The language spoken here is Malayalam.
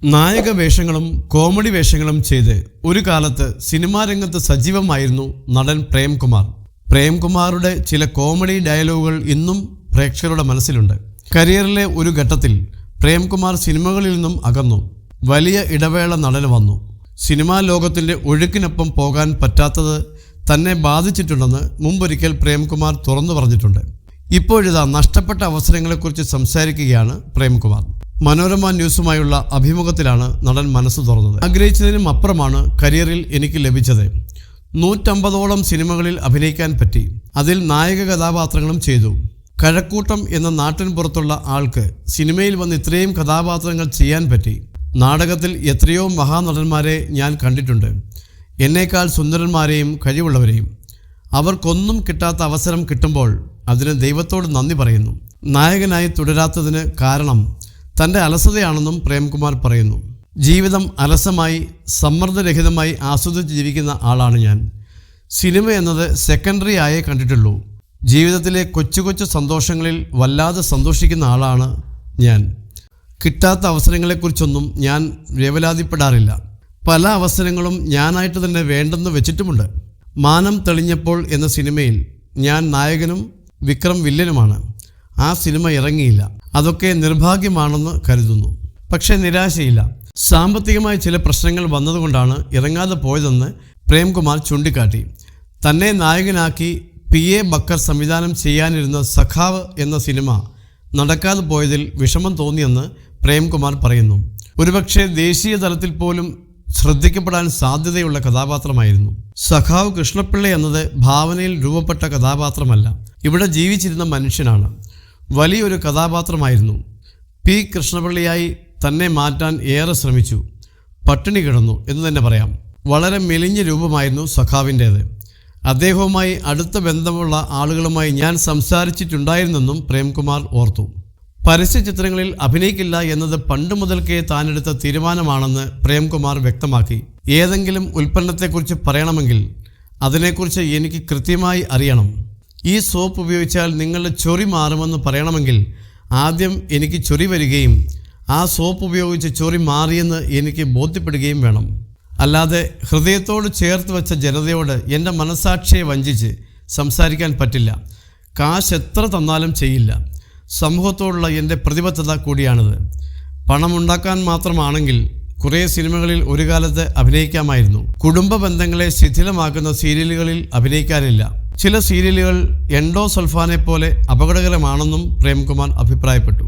നായക വേഷങ്ങളും കോമഡി വേഷങ്ങളും ചെയ്ത് ഒരു കാലത്ത് സിനിമാ രംഗത്ത് സജീവമായിരുന്നു നടൻ പ്രേംകുമാർ. പ്രേംകുമാറുടെ ചില കോമഡി ഡയലോഗുകൾ ഇന്നും പ്രേക്ഷകരുടെ മനസ്സിലുണ്ട്. കരിയറിലെ ഒരു ഘട്ടത്തിൽ പ്രേംകുമാർ സിനിമകളിൽ നിന്നും അകന്നു. വലിയ ഇടവേള നടന് വന്നു. സിനിമാ ലോകത്തിൻ്റെ ഒഴുക്കിനൊപ്പം പോകാൻ പറ്റാത്തത് തന്നെ ബാധിച്ചിട്ടുണ്ടെന്ന് മുമ്പൊരിക്കൽ പ്രേംകുമാർ തുറന്നു പറഞ്ഞിട്ടുണ്ട്. ഇപ്പോഴിതാ നഷ്ടപ്പെട്ട അവസരങ്ങളെക്കുറിച്ച് സംസാരിക്കുകയാണ് പ്രേംകുമാർ. മനോരമ ന്യൂസുമായുള്ള അഭിമുഖത്തിലാണ് നടൻ മനസ്സ് തുറന്നത്. ആഗ്രഹിച്ചതിനും അപ്പുറമാണ് കരിയറിൽ എനിക്ക് ലഭിച്ചത്. 150ഓളം സിനിമകളിൽ അഭിനയിക്കാൻ പറ്റി. അതിൽ നായക കഥാപാത്രങ്ങളും ചെയ്തു. കഴക്കൂട്ടം എന്ന നാട്ടിൻ പുറത്തുള്ള ആൾക്ക് സിനിമയിൽ വന്ന് ഇത്രയും കഥാപാത്രങ്ങൾ ചെയ്യാൻ പറ്റി. നാടകത്തിൽ എത്രയോ മഹാനടന്മാരെ ഞാൻ കണ്ടിട്ടുണ്ട്, എന്നേക്കാൾ സുന്ദരന്മാരെയും കഴിവുള്ളവരെയും. അവർക്കൊന്നും കിട്ടാത്ത അവസരം കിട്ടുമ്പോൾ അതിന് ദൈവത്തോട് നന്ദി പറയുന്നു. നായകനായി തുടരാത്തതിന് കാരണം തൻ്റെ അലസതയാണെന്നും പ്രേംകുമാർ പറയുന്നു. ജീവിതം അലസമായി സമ്മർദ്ദരഹിതമായി ആസ്വദിച്ച് ജീവിക്കുന്ന ആളാണ് ഞാൻ. സിനിമ എന്നത് സെക്കൻഡറി ആയേ കണ്ടിട്ടുള്ളൂ. ജീവിതത്തിലെ കൊച്ചു കൊച്ചു സന്തോഷങ്ങളിൽ വല്ലാതെ സന്തോഷിക്കുന്ന ആളാണ് ഞാൻ. കിട്ടാത്ത അവസരങ്ങളെക്കുറിച്ചൊന്നും ഞാൻ വേവലാതിപ്പെടാറില്ല. പല അവസരങ്ങളും ഞാനായിട്ട് തന്നെ വേണ്ടെന്ന് വെച്ചിട്ടുമുണ്ട്. മാനം തെളിഞ്ഞപ്പോൾ എന്ന സിനിമയിൽ ഞാൻ നായകനും വിക്രം വില്ലനുമാണ്. ആ സിനിമ ഇറങ്ങിയില്ല. അതൊക്കെ നിർഭാഗ്യമാണെന്ന് കരുതുന്നു. പക്ഷേ നിരാശയില്ല. സാമ്പത്തികമായ ചില പ്രശ്നങ്ങൾ വന്നതുകൊണ്ടാണ് ഇറങ്ങാതെ പോയതെന്ന് പ്രേംകുമാർ ചൂണ്ടിക്കാട്ടി. തന്നെ നായകനാക്കി PA ബക്കർ സംവിധാനം ചെയ്യാനിരുന്ന സഖാവ് എന്ന സിനിമ നടക്കാതെ പോയതിൽ വിഷമം തോന്നിയെന്ന് പ്രേംകുമാർ പറയുന്നു. ഒരുപക്ഷെ ദേശീയ തലത്തിൽ പോലും ശ്രദ്ധിക്കപ്പെടാൻ സാധ്യതയുള്ള കഥാപാത്രമായിരുന്നു. സഖാവ് കൃഷ്ണപിള്ള എന്നത് ഭാവനയിൽ രൂപപ്പെട്ട കഥാപാത്രമല്ല, ഇവിടെ ജീവിച്ചിരുന്ന മനുഷ്യനാണ്. വലിയൊരു കഥാപാത്രമായിരുന്നു. P. കൃഷ്ണപിള്ളയായി തന്നെ മാറ്റാൻ ഏറെ ശ്രമിച്ചു. പട്ടിണി കിടന്നു എന്ന് തന്നെ പറയാം. വളരെ മെലിഞ്ഞ രൂപമായിരുന്നു സഖാവിൻ്റേത്. അദ്ദേഹവുമായി അടുത്ത ബന്ധമുള്ള ആളുകളുമായി ഞാൻ സംസാരിച്ചിട്ടുണ്ടായിരുന്നെന്നും പ്രേംകുമാർ ഓർത്തു. പരസ്യ ചിത്രങ്ങളിൽ അഭിനയിക്കില്ല എന്നത് പണ്ട് മുതൽക്കേ താനെടുത്ത തീരുമാനമാണെന്ന് പ്രേംകുമാർ വ്യക്തമാക്കി. ഏതെങ്കിലും ഉൽപ്പന്നത്തെക്കുറിച്ച് പറയണമെങ്കിൽ അതിനെക്കുറിച്ച് എനിക്ക് കൃത്യമായി അറിയണം. ഈ സോപ്പ് ഉപയോഗിച്ചാൽ നിങ്ങളുടെ ചൊറി മാറുമെന്ന് പറയണമെങ്കിൽ ആദ്യം എനിക്ക് ചൊറി വരികയും ആ സോപ്പ് ഉപയോഗിച്ച് ചൊറി മാറിയെന്ന് എനിക്ക് ബോധ്യപ്പെടുകയും വേണം. അല്ലാതെ ഹൃദയത്തോട് ചേർത്ത് വെച്ച ജനതയോട് എൻ്റെ മനസാക്ഷിയെ വഞ്ചിച്ച് സംസാരിക്കാൻ പറ്റില്ല. കാശ് എത്ര തന്നാലും ചെയ്യില്ല. സമൂഹത്തോടുള്ള എൻ്റെ പ്രതിബദ്ധത കൂടിയാണിത്. പണമുണ്ടാക്കാൻ മാത്രമാണെങ്കിൽ കുറേ സിനിമകളിൽ ഒരു കാലത്ത് അഭിനയിക്കാമായിരുന്നു. കുടുംബ ബന്ധങ്ങളെ ശിഥിലമാക്കുന്ന സീരിയലുകളിൽ അഭിനയിക്കാനില്ല. ചില സീരിയലുകൾ എൻഡോസൾഫാനെ പോലെ അപകടകരമാണെന്നും പ്രേംകുമാർ അഭിപ്രായപ്പെട്ടു.